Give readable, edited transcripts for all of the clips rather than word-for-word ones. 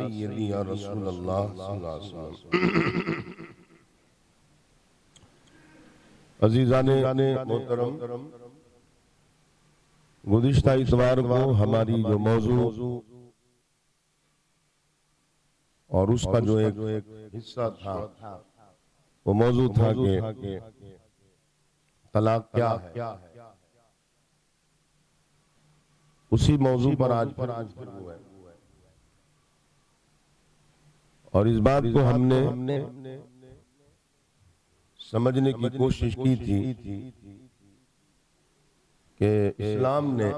सय्यदी या रसूल अल्लाह सल्लल्लाहु अलैहि वसल्लम। अजीज़ाने मोहतरम, गुज़िश्ता इतवार को हमारी जो मौजू और उसका जो एक हिस्सा था वो मौजू था कि तलाक क्या है। उसी मौजू पर आज गुफ्तगू है और इस बात को हमने समझने की कोशिश की थी कि इस्लाम ने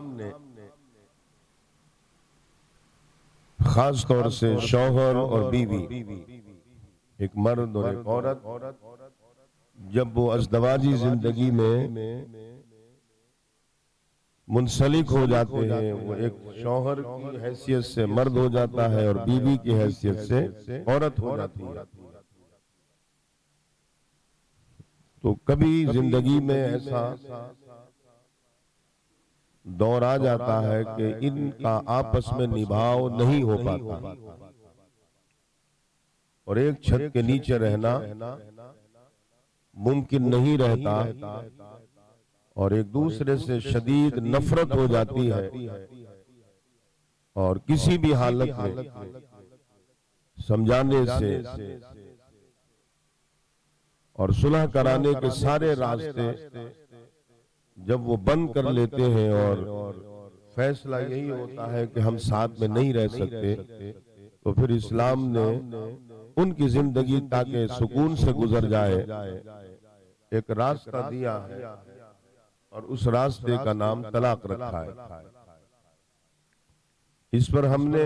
खास तौर से शौहर और बीवी, एक मर्द और एक औरत, जब वो अज़दवाजी जिंदगी में मुंसलिक हो जाते हैं, वो एक शौहर की हैसियत से मर्द हो जाता है और बीवी की हैसियत से औरत हो जाती है। तो कभी जिंदगी में ऐसा दौर आ जाता है कि इनका आपस में निभाव नहीं हो पाता और एक छत के नीचे रहना मुमकिन नहीं रहता और एक दूसरे से शदीद नफरत हो जाती है और किसी भी हालत में समझाने से और सुलह कराने के सारे रास्ते जब वो बंद कर लेते हैं और फैसला यही होता है कि हम साथ में नहीं रह सकते, तो फिर इस्लाम ने उनकी जिंदगी ताकि सुकून से गुजर जाए एक रास्ता दिया है और उस रास्ते का नाम तलाक रखा है। इस पर हमने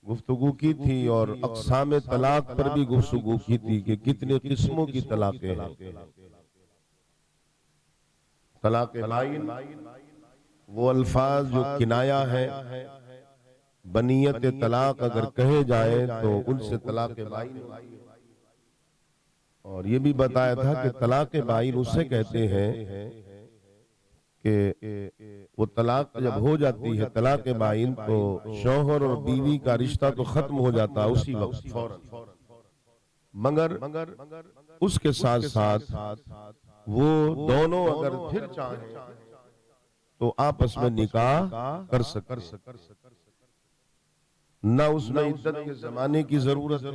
गुफ्तगू की थी और अक़साम तलाक पर भी गुफ्तगू की थी कि कितने किस्मों की तलाक़ें हैं। तलाक़ बाइन वो अल्फाज जो किनाया है, बनियत तलाक अगर कहे जाए तो उनसे तलाक़ बाइन। और ये भी बताया था कि तलाक़ बाइन उसे कहते हैं कि वो तलाक जब हो जाती है तलाक़ बाइन तो शौहर और बीवी का रिश्ता तो खत्म हो जाता है उसी वक्त फौरन, मगर उसके साथ साथ वो दोनों अगर फिर चाहें तो आपस में निकाह कर सकते, न उसमें इद्दत के जमाने की जरूरत है,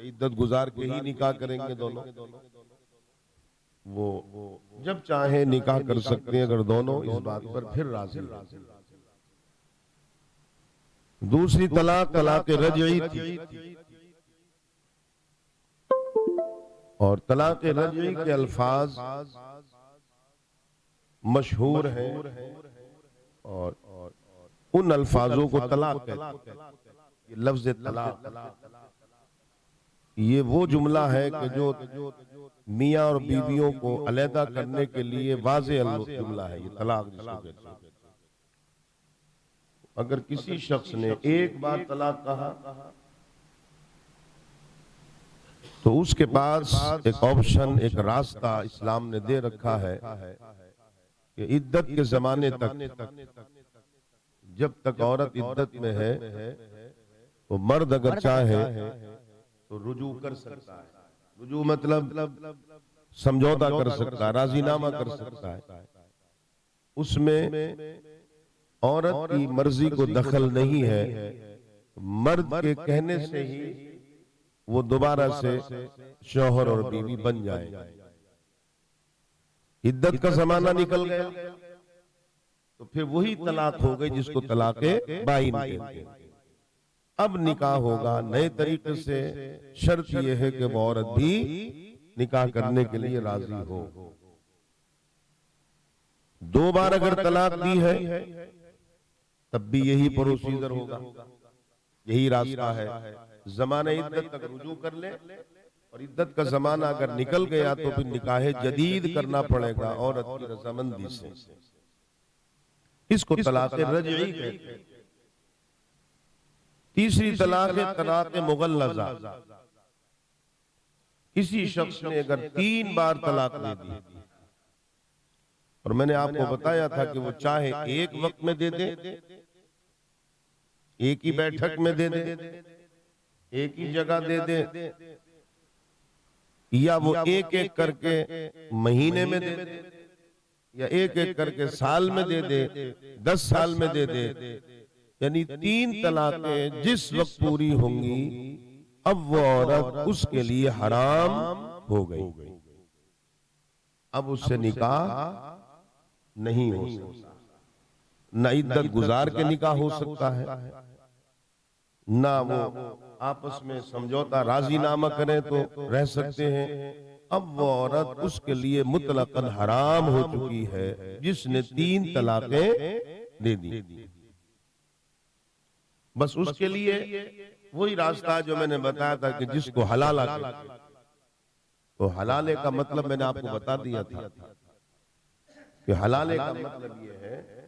इद्दत गुजार के ही निकाह करेंगे दोनों, वो जब चाहे निकाह कर सकते हैं अगर दोनों इस बात पर फिर राजी हैं। दूसरी तलाक तलाक रजई थी और तलाक रजई के अल्फाज मशहूर हैं और उन अल्फाजों को तलाक कहते हैं। ये लफ्ज तलाक ये वो जुमला है कि जो मियाँ और बीवियों को अलहदा करने के लिए वाज़ेह जुमला है, ये तलाक जिसको कहते हैं। अगर किसी शख्स ने एक बार तलाक कहा तो उसके पास एक ऑप्शन, एक रास्ता इस्लाम ने दे रखा है कि इद्दत के जमाने तक, जब तक औरत इद्दत में है तो मर्द अगर चाहे तो रुजू कर सकता है। रुजू मतलब समझौता कर सकता है, राजीनामा कर सकता है। उसमें औरत की मर्जी को दखल नहीं है, मर्द के कहने से ही वो दोबारा से शौहर और बीवी बन जाए। इद्दत का जमाना निकल गया तो फिर वही तलाक हो गई जिसको तलाक़े बाइन कहते हैं। अब निकाह होगा नए तरीके से, शर्त यह है कि वो औरत भी निकाह करने के लिए राजी हो। दो बार अगर तलाक दी है तब भी यही प्रोसीजर होगा, यही रास्ता है। जमाने इद्दत तक रुजू कर ले और इद्दत का जमाना अगर निकल गया तो फिर निकाह जदीद करना पड़ेगा औरत की रजामंदी से। इसको तलाक रजई कहते हैं। तीसरी तलाक है तलाक मुगल्लज़ा। किसी शख्स ने अगर 3 बार तलाक दे दी और मैंने आपको बताया था कि वो चाहे एक वक्त में दे दे एक ही बैठक में दे दे, एक ही जगह दे दे, या वो एक एक करके महीने में दे दे, या एक एक करके साल में दे दे, 10 साल में दे दे, यानी 3 तलाकें जिस वक्त पूरी होंगी अब वो औरत उसके लिए हराम हो गई। अब उससे निकाह नहीं हो सकता, न इद्दत गुजार के निकाह हो सकता है, ना वो आपस में समझौता राजीनामा करें तो रह सकते हैं। अब वो औरत उसके लिए मुतलकन हराम हो चुकी है जिसने 3 तलाकें दे दी। बस उसके लिए वही रास्ता जो मैंने बताया था कि जिसको हलाला कहते हैं। तो हलाले का मतलब मैंने आपको बता दिया था कि हलाले का मतलब ये है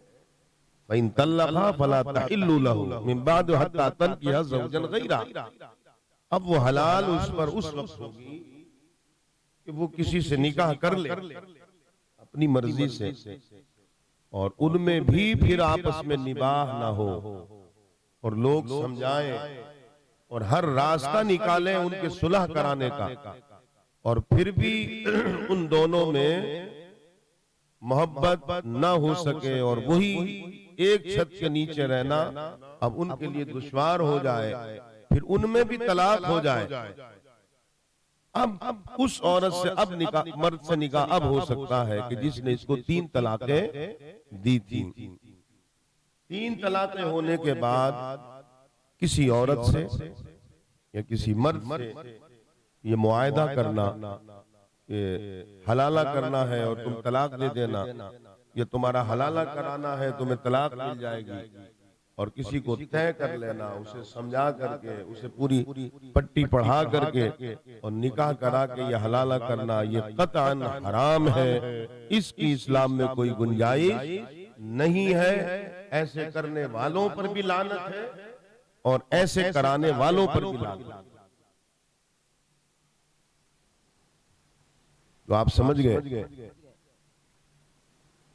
इन तल्लक़ा फला तहिल्लु लहू मिन बाद हत्ता तनकिहा ज़ौजन गैरा। अब वो हलाल उस पर उस वक्त होगी कि वो किसी से निकाह कर ले अपनी मर्जी से, और उनमें भी फिर आपस में निबाह ना हो और लोग समझाएं और हर रास्ता निकालें उनके सुलह कराने का, और फिर भी उन दोनों में मोहब्बत ना हो सके और वही एक छत के नीचे रहना अब उनके लिए दुश्वार हो जाए, फिर उनमें भी तलाक हो जाए। अब उस औरत से अब निकाह, मर्द से निकाह अब हो सकता है कि जिसने इसको 3 तलाकें दी थी। 3 तलाकें होने के बाद किसी औरत से या किसी मर्द से ये मुआयदा करना, ये हलाला करना है और तुम तलाक दे देना, ये तुम्हारा हलाला कराना है, तुम्हें तलाक मिल जाएगी, और किसी को तय कर लेना, उसे समझा करके, उसे पूरी पट्टी पढ़ा करके और निकाह करा के ये हलाला करना, ये कतअन हराम है। इसकी इस्लाम में कोई गुंजाइश नहीं है। ऐसे करने वालों पर भी लानत है और ऐसे कराने वालों पर भी लानत है। तो आप समझ गए।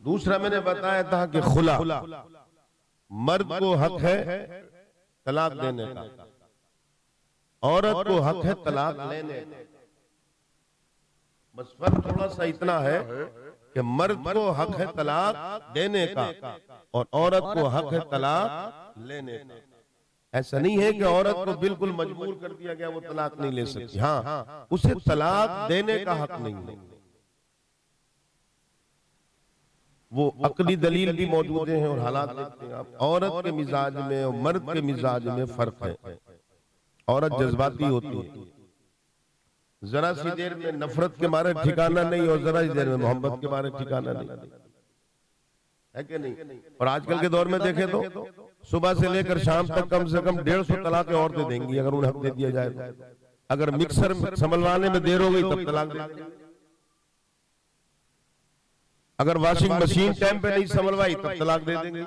दूसरा मैंने बताया था कि खुला, मर्द को हक है तलाक देने का, औरत को हक है तलाक लेने का। बस फर्क थोड़ा सा इतना है कि मर्द को हक है तलाक देने का और औरत को हक है तलाक लेने का। ऐसा नहीं है कि औरत को बिल्कुल मजबूर कर दिया गया वो तलाक नहीं ले सकती। हाँ, उसे तलाक देने का हक नहीं है। वो अकली दलील भी मौजूद हैं और हालात देखते हैं आप। औरत के मिजाज में और मर्द के मिजाज में फर्क है। औरत जज्बाती होती है, जरा सी देर में नफरत के मारे ठिकाना नहीं और जरा सी देर में मोहब्बत के मारे ठिकाना नहीं, है कि नहीं। और आजकल के दौर में देखें तो सुबह से लेकर शाम तक कम से कम 150 तलाक औरतें देंगी अगर उन्हें हक दे दिया जाए तो। अगर मिक्सर संभलवाने में देर हो गई तब तलाक दे देंगे, अगर वॉशिंग मशीन टाइम पे नहीं संभलवाई तब तलाक दे देंगे,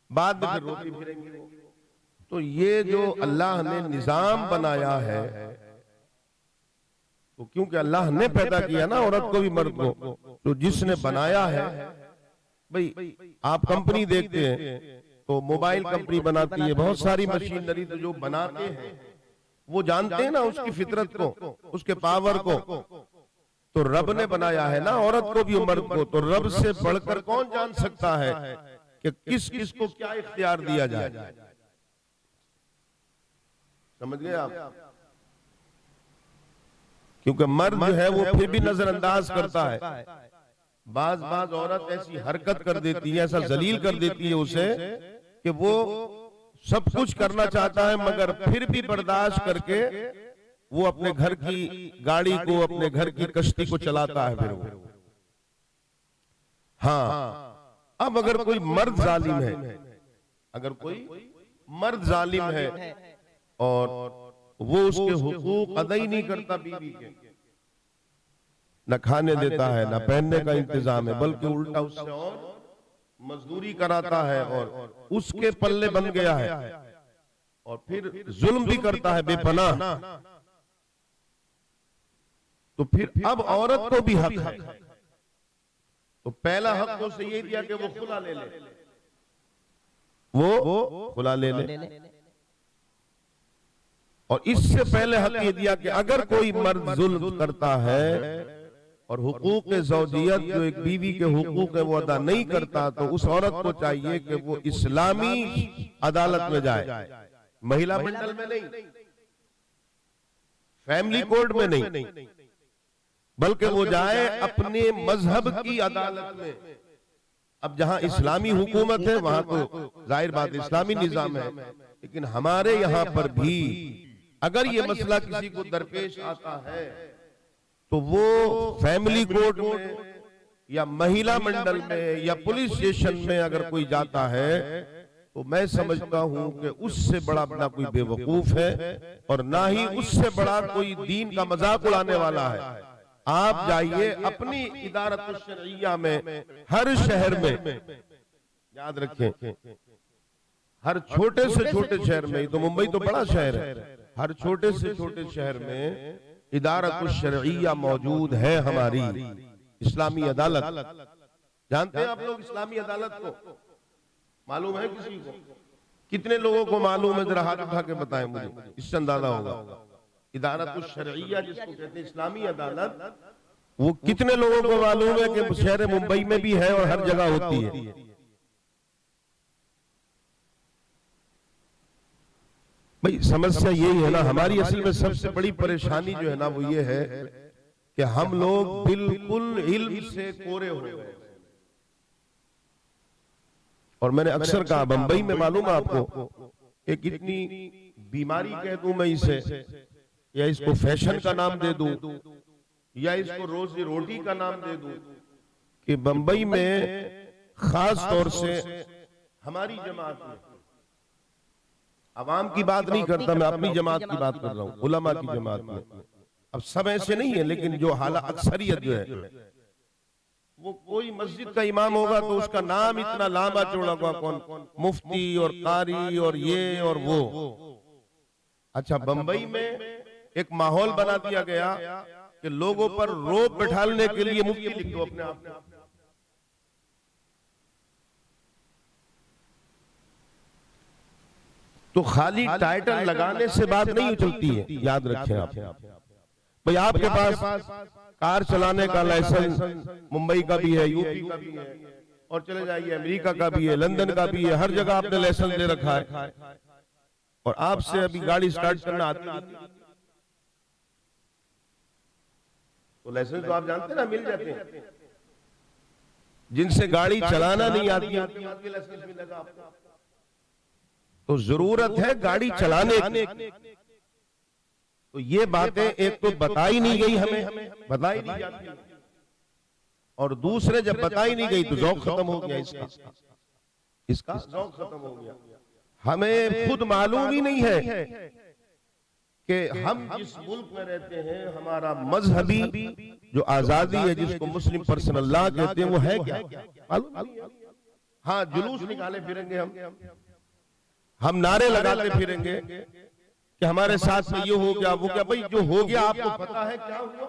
बाद में फिर रोटी फिरेंगे। तो ये जो अल्लाह ने निजाम बनाया है, तो क्योंकि अल्लाह ने पैदा किया ना औरत को भी मर्द को, तो जिसने बनाया है, भाई आप कंपनी देखते हैं तो मोबाइल कंपनी बनाती है, बहुत सारी मशीनरी तो जो बनाते हैं वो जानते हैं ना उसकी फितरत को, उसके पावर को। तो रब ने बनाया है ना औरत को भी मर्द को, तो रब से बढ़कर कौन जान सकता है कि किस किस को क्या इख्तियार दिया जाए। समझ गए आप। क्योंकि मर्द जो है वो फिर भी नजरअंदाज करता है। बाज औरत ऐसी हरकत कर देती है, ऐसा जलील कर देती है उसे कि वो सब कुछ करना चाहता है मगर फिर भी बर्दाश्त करके वो अपने घर की गाड़ी को, अपने घर की कश्ती को चलाता है। फिर वो हाँ, अब अगर कोई मर्द जालिम है, अगर कोई मर्द जालिम है और वो उसके हुकूक अदा ही नहीं करता बीवी के, न खाने देता है, न पहनने का इंतजाम है, बल्कि उल्टा उससे और मजदूरी कराता है और उसके पल्ले बन गया है और फिर जुल्म भी करता है बेपनाह, तो फिर अब औरत को भी हक है। तो पहला हक तो उसे ये दिया कि वो खुला ले ले, वो खुला ले ले। और इससे पहले हक ये दिया कि अगर कोई मर्द जुल्म करता है और हुकूक ज़ौजियत, जो एक बीवी के हुकूक है, वो अदा नहीं करता, तो उस औरत को चाहिए कि वो इस्लामी अदालत में जाए, महिला मंडल में नहीं, फैमिली कोर्ट में नहीं, बल्कि वो जाए अपने मजहब की अदालत में। अब जहां इस्लामी हुकूमत है वहां तो जाहिर बात इस्लामी निजाम है, लेकिन हमारे यहां पर भी अगर ये मसला किसी को दरपेश आता है तो वो फैमिली कोर्ट में या महिला मंडल में या पुलिस स्टेशन में अगर कोई जाता है तो मैं समझता हूं कि उससे बड़ा बड़ा कोई बेवकूफ है और ना ही उससे बड़ा कोई दीन का मजाक उड़ाने वाला है। आप जाइए अपनी इदारत शरइया में, हर शहर में, याद रखें, हर छोटे से छोटे शहर में, तो मुंबई तो बड़ा शहर है, हर छोटे से छोटे शहर में इदारत शरइया मौजूद है हमारी, इस्लामी अदालत। जानते हैं आप लोग इस्लामी अदालत को? मालूम है किसी को? कितने लोगों को मालूम है? जरा हाथ उठा के बताएं मुझे, इससे अंदाजा होगा। इदारत शरइया जिसको कहते हैं इस्लामी अदालत, वो कितने लोगों को मालूम है कि शहर मुंबई में भी है और हर जगह होती है? भाई समस्या यही है ना, हमारी असल में सबसे बड़ी परेशानी जो है ना वो ये है कि हम लोग बिल्कुल इल्म से कोरे हो गए। और मैंने अक्सर कहा, बंबई में मालूम है आपको, एक इतनी बीमारी कह दूं मैं इसे, या इसको फैशन का नाम दे दूं, या इसको रोजी रोटी का नाम दे दूं, कि बंबई में खास तौर से हमारी जमात में, अवाम की बात नहीं करता मैं, अपनी जमात की बात कर रहा हूं, उलमा की जमात में, अब सब ऐसे नहीं है, लेकिन जो हालात अक्सरियत जो है, वो कोई मस्जिद का इमाम होगा तो उसका नाम इतना लंबा चौड़ा होगा, कौन मुफ्ती और कारी और ये और वो। अच्छा, बंबई में एक माहौल बना दिया गया कि लोगों पर रोब बैठाने के लिए मुफ्ती लिख दो अपने आप में। तो खाली टाइटल लगाने से बात नहीं चलती है, याद रखें आप। भाई आपके पास कार चलाने का लाइसेंस मुंबई का भी है, यूपी का भी है, और चले जाइए अमेरिका का भी है, लंदन का भी है, हर जगह आपने लाइसेंस ले रखा है, और आपसे अभी गाड़ी स्टार्ट करना आती है तो लाइसेंस तो आप जानते हैं ना, मिल जाते हैं। जिनसे गाड़ी चलाना नहीं आती लाइसेंस मिलेगा आपको। तो जरूरत है गाड़ी चलाने की। तो ये बातें एक तो बताई नहीं गई, हमें बताई नहीं जाती, और दूसरे जब बताई नहीं गई तो ज़ौक़ खत्म हो गया, इसका ज़ौक़ खत्म हो गया। हमें खुद मालूम ही नहीं है कि हम जिस मुल्क में रहते हैं, हमारा मजहबी जो आजादी है, जिसको मुस्लिम पर्सनल लॉ कहते हैं, वो है क्या? मालूम नहीं है। हाँ, जुलूस निकाले फिरेंगे, हम नारे लगाते फिरेंगे कि हमारे साथ में ये हो गया वो क्या। भाई जो हो गया आपको पता है क्या हुआ?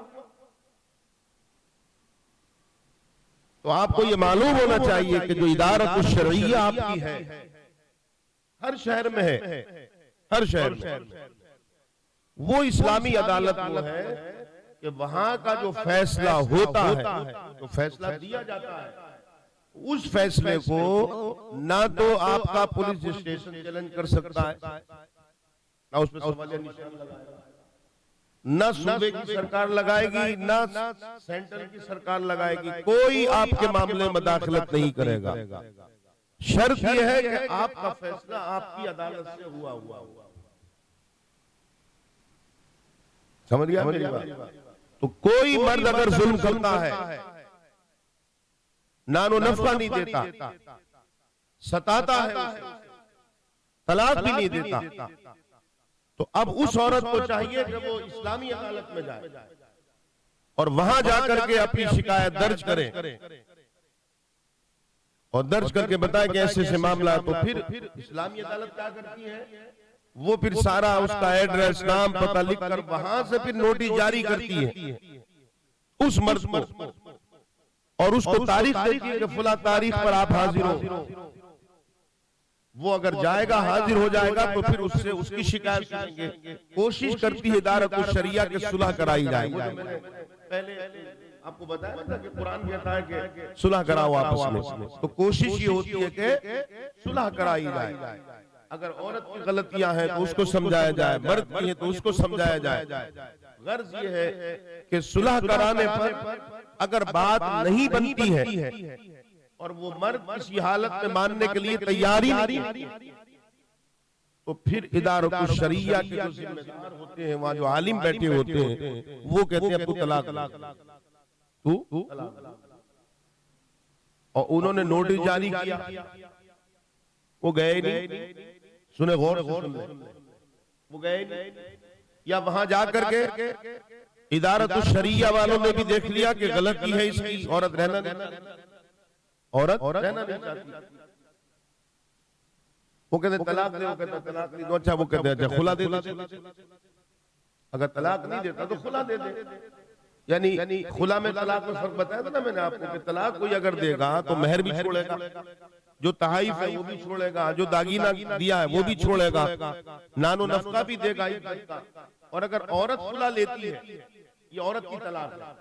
तो आपको ये मालूम होना चाहिए कि जो इदारत शरइया आपकी है, हर शहर में है, हर शहर में, वो इस्लामी अदालत वो है कि वहां का जो फैसला होता है, तो फैसला दिया जाता है, उस फैसले को ना तो आपका पुलिस स्टेशन चैलेंज कर सकता है, ना उसमें सवालिया निशान लगाएगा, ना सूबे की सरकार लगाएगी, ना सेंटर की सरकार लगाएगी, कोई आपके मामले में दाखिलत नहीं करेगा। शर्त यह है कि आपका फैसला आपकी अदालत से हुआ। समझ गया मेरी बात? तो कोई मर्द अगर जुल्म करता है, नानो नफा नहीं देता, सताता है, तलाक भी नहीं देता, तो अब उस औरत को चाहिए कि वो इस्लामी अदालत में जाए और वहां जाकर के अपनी शिकायत दर्ज करे, और दर्ज करके बताए कि ऐसे ऐसे मामला है। तो फिर इस्लामी अदालत क्या करती है, वो फिर सारा उसका एड्रेस, नाम, पता लिख कर वहां से फिर नोटिस जारी करती है उस मर्द को, और उसको तारीख देती है कि फला तारीख पर आप हाजिर हो। वो अगर जाएगा, हाजिर हो जाएगा, तो फिर उससे उसकी शिकायत सुनेंगे। कोशिश करती है इदारत शरिया के सुलह कराई जाए। पहले आपको बताया था कि कुरान कहता है कि सुलह कराओ आपस में, तो कोशिश ये होती है कि सुलह कराई जाए। अगर औरत की गलतियां हैं तो उसको समझाया जाए, मर्द की है तो उसको समझाया जाए। गर्ज ये है कि सुलह कराने पर अगर बात नहीं बनती है और वो मर्द किसी हालत में मानने के लिए तैयारी नहीं है, तो फिर इदारत शरिया के जो जिम्मेदार होते हैं, वहां जो आलिम बैठे होते हैं, वो कहते हैं तू तलाक, तू। और उन्होंने नोटिस जारी किया, वो गए नहीं। सुने गौर से, वो गए नहीं। या वहां जाकर के इदारत शरिया वालों ने भी देख लिया कि गलती है इसकी, औरत रहना नहीं चाहती। वो कहते तलाक दे, वो कहता तलाक नहीं दो। अच्छा, वो कहते अच्छा खुला दे दे। अगर तलाक नहीं देता तो खुला दे दे। यानी खुला में तलाक में फर्क बताया था ना मैंने आपको कि तलाक कोई अगर देगा तो महर भी छोड़ेगा, जो तहाइफ है वो भी छोड़ेगा, जो दागीना दिया है वो भी छोड़ेगा, नानो नफका भी देगा। और अगर औरत खुला लेती है, ये औरत की तलाक है।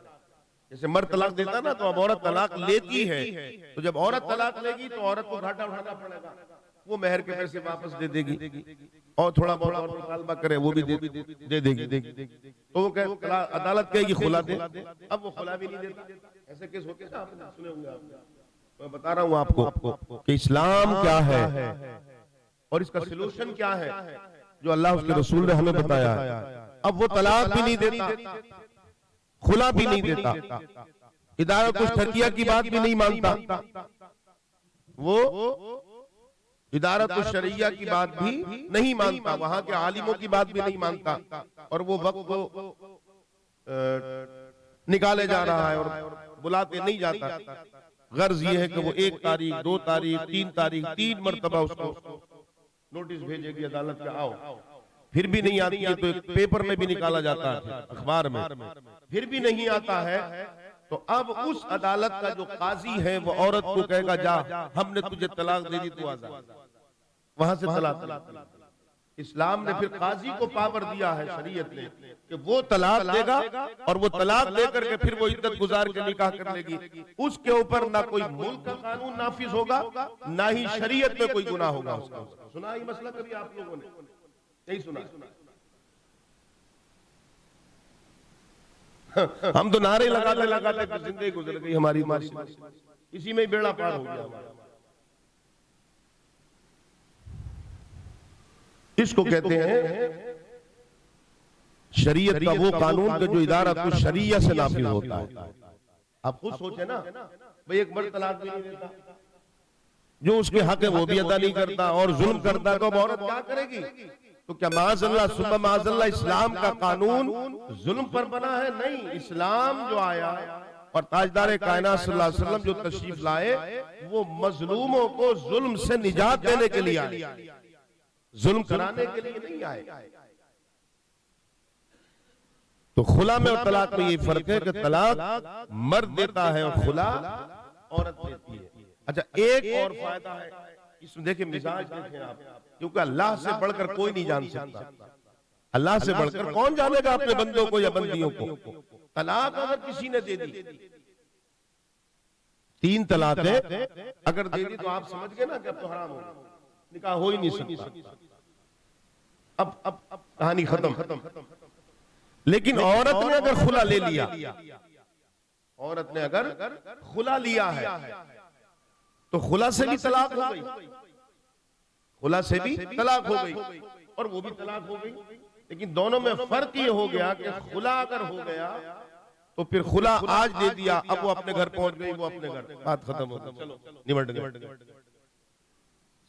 जैसे मर्द तलाक देता ना, तो अब औरत तलाक लेती है, तो जब औरत तलाक लेगी तो औरत को घाटा उठाना पड़ेगा। वो महर के पैसे वापस दे देगी और थोड़ा बहुत और मुतालबा करे वो भी दे देगी। तो वो अदालत कहेगी खुला दे, अब वो खुला भी नहीं देता। ऐसे केस होते हैं ना, आपने सुने होंगे। मैं बता रहा हूँ आपको कि इस्लाम क्या है और इसका सलूशन क्या है जो अल्लाह उसके रसूल ने हमें बताया है। अब वो तलाक भी नहीं देता, खुला भी नहीं देता, इदारत शरिया की बात भी नहीं मानता, वो इदारत शरिया की बात भी नहीं मानता, वहां के आलिमों की बात भी नहीं मानता, और वो वक्त को निकाले जा रहा है और बुलाते नहीं जाता। गर्ज ये है कि वो 1 तारीख 2 तारीख 3 तारीख 3 मरतबा उसको नोटिस भेजेगी अदालत का, आओ। फिर भी नहीं आती है तो एक पेपर में भी निकाला जाता है, अखबार में, फिर भी नहीं आता है, तो अब उस अदालत का जो काजी है वो औरत को कहेगा जा, हमने तुझे तलाक दे दी, तू आजा, वहां से तलाक। इस्लाम ने फिर काजी को पावर दिया है शरीयत ने कि वो तलाक देगा, और वो तलाक देकर के फिर वो इद्दत गुजार के निकाह कर लेगी। उसके ऊपर ना कोई मुल्क का कानून नाफिज होगा, ना ही शरीयत में कोई गुनाह होगा उसका। सुना ये मसला कभी आप लोगों ने? नहीं सुना? हम तो नारे लगाते लगाते जिंदगी गुजर गई हमारी, इसी में बेड़ा पार हो गया हमारा। इसको कहते हैं शरीयत का वो कानून के जो इदारत शरिया से नाफिज होता है। आप खुद सोचे ना भाई, एक मर्द तलाक भी नहीं देता, जो उसके हक है वो भी अदा नहीं करता और जुल्म करता, तो अब औरत क्या करेगी? तो क्या माज़अल्लाह सुब्ह माज़अल्लाह इस्लाम का कानून जुल्म पर बना है? नहीं, इस्लाम जो आया और ताजदार कायनात सल्लल्लाहु अलैहि वसल्लम जो तशरीफ लाए, वो मजलूमों को जुल्म से निजात देने के लिए आए, जुल्म कराने के लिए नहीं आए। तो खुला में और तलाक में ये फर्क है कि तलाक मर्द देता है और खुला औरत देती है। अच्छा, एक और फायदा है इसमें, देखिए मिजाज देखें आप, क्योंकि अल्लाह से बढ़कर कोई नहीं जान सकता। अल्लाह से बढ़कर कौन जानेगा अपने बंदों को या बंदियों को? तलाक अगर किसी ने दे दी, 3 तलाक है, अगर दे दी तो आप समझ गए ना कि अब तो हराम हो, निकाह हो ही नहीं सकता। अब कहानी खत्म। लेकिन औरत ने अगर खुला ले लिया, औरत ने अगर खुला लिया है, तो खुला से भी तलाक हो गई, खुला से भी तलाक हो गई और वो भी तलाक हो गई। लेकिन दोनों में फर्क ये हो गया कि खुला अगर हो गया तो फिर खुला आज दे दिया, अब वो अपने घर पहुंच गई, वो अपने घर, बात खत्म हो गई, चलो निबट गया।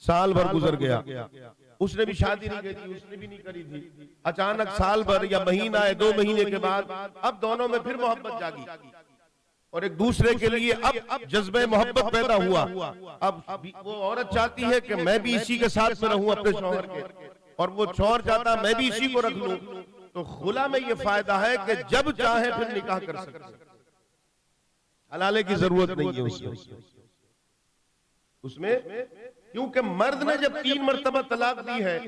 साल भर गुजर गया, उसने भी शादी नहीं की, उसने भी नहीं करी थी। अचानक साल भर या महीना या 2 महीने के बाद अब दोनों में फिर मोहब्बत जागी और एक दूसरे के लिए अब जज्बे मोहब्बत पैदा हुआ। अब वो औरत चाहती है कि मैं भी इसी के साथ में रहूं अपने शौहर के, और वो शौहर चाहता मैं भी इसी को रख लूं। तो खुला में ये फायदा है कि जब चाहे फिर निकाह कर सकते, हलाले की जरूरत नहीं है उसमें क्योंकि मर्द ने जब 3 मरतबा तलाक दी है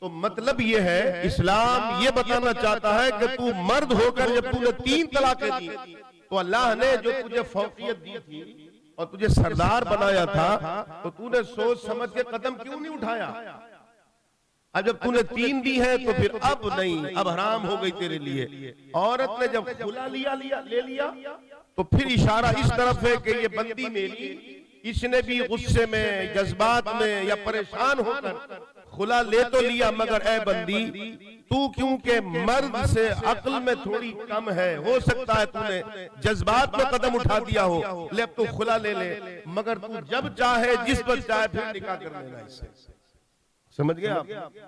तो मतलब ये है, इस्लाम ये बताना चाहता है कि तू मर्द होकर जब तूने 3 तलाकें दी तो अल्लाह ने जो तुझे फौकियत दी थी और तुझे सरदार बनाया था तो तूने सोच समझ के कदम क्यों नहीं उठाया। अब जब तूने 3 दी है तो फिर अब नहीं, अब हराम हो गई तेरे लिए। औरत ने जब खुला ले लिया तो फिर इशारा इस तरफ है कि ये बंदी मेरी, इसने भी गुस्से में, जज्बात में या परेशान होकर खुला ले तो लिया, मगर ए बंदी तू क्योंकि मर्द से अक्ल में थोड़ी कम है, हो सकता है तूने जज्बात में कदम उठा दिया हो, ले अब तू खुला ले ले, मगर तू जब चाहे जिस वक्त चाहे फिर निकाह कर लेना इससे। समझ गए आप?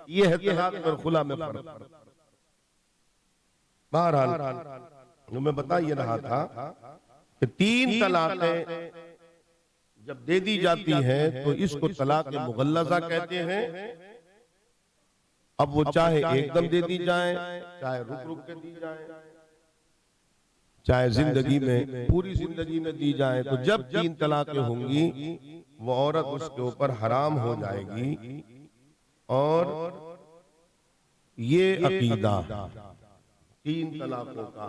ये है तलाक और खुला में फर्क। बहरहाल मैं बता ये रहा था कि 3 तलाकें जब दे दी जाती हैं तो इसको तलाक मुगल्लज़ा कहते हैं। अब वो चाहे एकदम दे दी जाए, चाहे रुक रुक के दी जाए, चाहे जिंदगी में, पूरी जिंदगी में दी जाए, तो जब 3 तलाकें होंगी वो औरत उसके ऊपर हराम हो जाएगी। और ये अकीदा 3 तलाकों का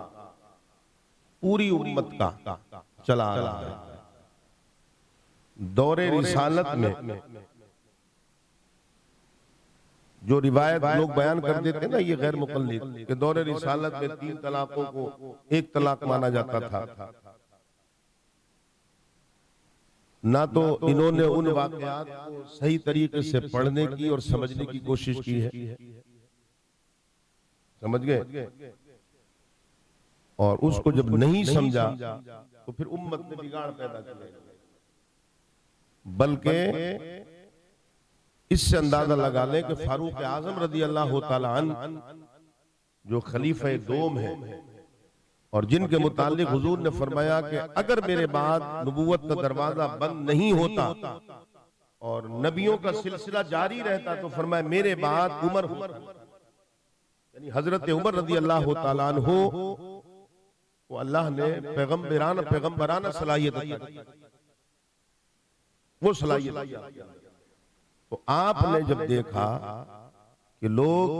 पूरी उम्मत का चला आ रहा है। दौरे रिसालत में जो रिवायत लोग बयान कर देते हैं ना, ये गैर मुक़ल्लिद कि दौरे रिसालत में 3 तलाकों को 1 तलाक माना जाता था। ना तो इन्होंने उन वाक़यात को सही तरीके से पढ़ने की और समझने की कोशिश की है, समझ गए? और उसको जब नहीं समझा तो फिर उम्मत में बिगाड़ पैदा किया। बल्कि इससे अंदाजा लगा ले कि फारूक आजम रदी अल्लाह तआला अन्हु जो खलीफा दोम है और जिनके मुतालिक हुजूर ने फरमाया कि अगर मेरे बाद नबूवत का दरवाजा बंद नहीं होता और नबियों का सिलसिला जारी रहता तो फरमाया मेरे बाद उमर, यानी हजरत उमर रदी अल्लाह तआला अन्हु वो अल्लाह ने पैगंबराना सलाहियत दी, वो सलाहियत। तो आपने जब देखा कि लोग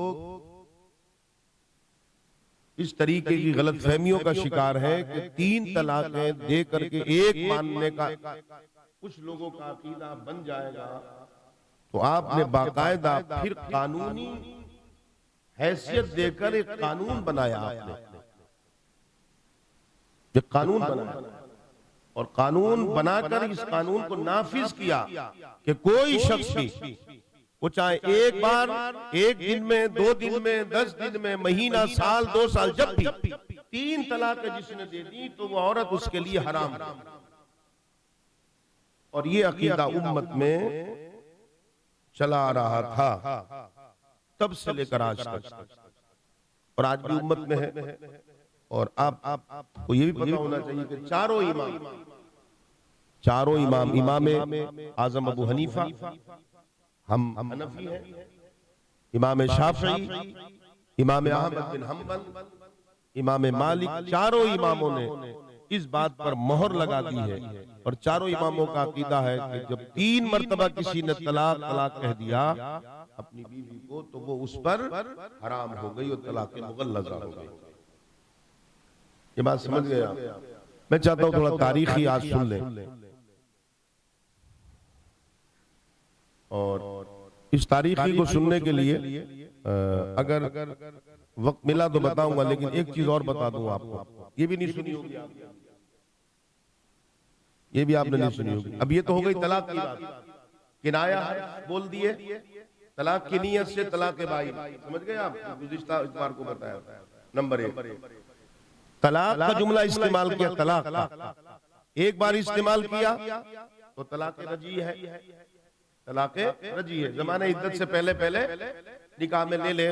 इस तरीके की गलत फहमियों का शिकार है कि 3 तलाकें दे करके 1 मानने का कुछ लोगों का अकीदा बन जाएगा, तो आपने बाकायदा फिर कानूनी हैसियत देकर एक कानून बनाया। आपने जो कानून बनाया और कानून बनाकर इस कानून को नाफिज किया कि कोई शख्स भी वो चाहे एक बार, 1 दिन में, 2 दिन में, 10 दिन में, महीना, साल, 2 साल, जब भी 3 तलाक जिसने दे दी तो वो औरत उसके लिए हराम है। और ये अकीदा उम्मत में चला आ रहा था तब से लेकर आज तक, और आज भी उम्मत में है। और आपको ये भी पता होना चाहिए कि चारों इमाम, इमाम आजम अबू हनीफा, हम हनफी हैं, इमाम शाफई, इमाम अहमद बिन हम्बल, इमाम मालिक, चारों इमामों ने इस बात पर मोहर लगा दी है। और चारों इमामों का अकीदा है कि जब 3 मरतबा किसी ने तलाक कह दिया अपनी बीवी को तो वो उस पर हराम हो गई और तलाक मुगल्लज़ा हो गई। ये बात समझ गए आप? मैं चाहता हूं थोड़ा तारीखी आज सुन लें, और इस तारीखी को सुनने के लिए अगर वक्त मिला तो बताऊंगा, लेकिन एक चीज और बता दूं आपको, ये भी नहीं सुनी होगी, ये भी आपने नहीं सुनी होगी। अब ये तो हो गई तलाक की बात, किनाया बोल दिए, तलाक की नीयत से तलाक बाई, समझ गए आप? गुज़िश्ता इतवार को बताया। नंबर 1, तलाक का जुमला इस्तेमाल किया, तलाक का एक बार इस्तेमाल किया तो तलाक रजी है, तलाक रजी है। ज़माने इद्दत से पहले निकाह में ले ले,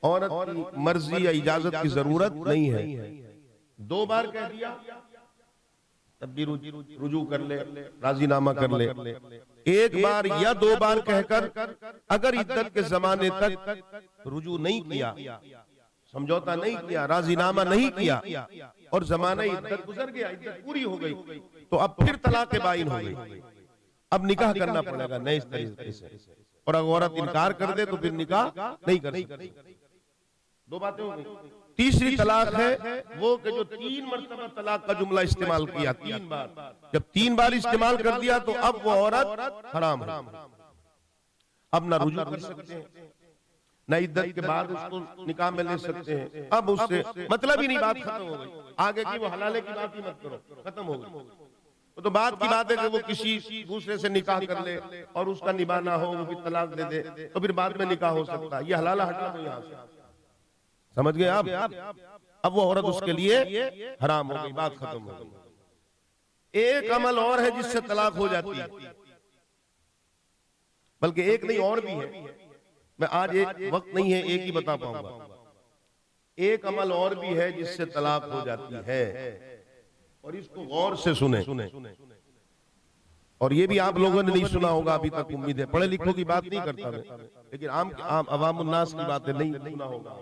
औरत की मर्जी या इजाजत की जरूरत नहीं है। 2 बार कह दिया तब भी रुजू कर ले, राजीनामा कर ले। 1 बार या 2 बार कहकर अगर इद्दत के जमाने तक रुजू नहीं किया, समझौता नहीं किया, राजीनामा नहीं किया और जमाना इद्दत गुजर गया, इद्दत पूरी हो गई, तो अब फिर तलाक बाइन हो गई। अब निकाह करना पड़ेगा नए तरीके से, और अगर औरत इनकार कर दे तो फिर निकाह नहीं कर सकती। दो बातें हो गई। तीसरी तलाक है वो कि जो 3 मरतबा तलाक का जुमला इस्तेमाल किया, 3 बार, जब 3 बार इस्तेमाल कर दिया तो अब वो औरत हराम है, अब ना रुजू कर सकते हैं, न इद्दत के बाद उसको निकाह में ले सकते हैं। अब उससे मतलब ही नहीं, बात खत्म हो गई। आगे की वो हलाले की बात ही मत करो, खत्म हो गई। तो बात की बात है कि वो किसी दूसरे से निकाह कर ले और उसका निभा ना हो, वो भी तलाक दे दे, तो फिर बाद में निकाह हो सकता है। ये हलाला हटा दो यहाँ से, समझ गए आप? अब वो औरत उसके लिए हराम हो गई, बात खत्म हो गई। एक अमल और है जिससे तलाक हो जाती है, बल्कि एक नहीं और भी है। मैं आज एक वक्त नहीं है, एक ही बता पाऊंगा। एक अमल और भी है जिससे तलाक हो जाती है, और इसको गौर से सुने। और ये भी आप लोगों ने नहीं सुना होगा अभी तक, उम्मीद है। पढ़े लिखों की बात नहीं करता मैं, लेकिन आम अवामुन्नास की बातें नहीं सुना होगा।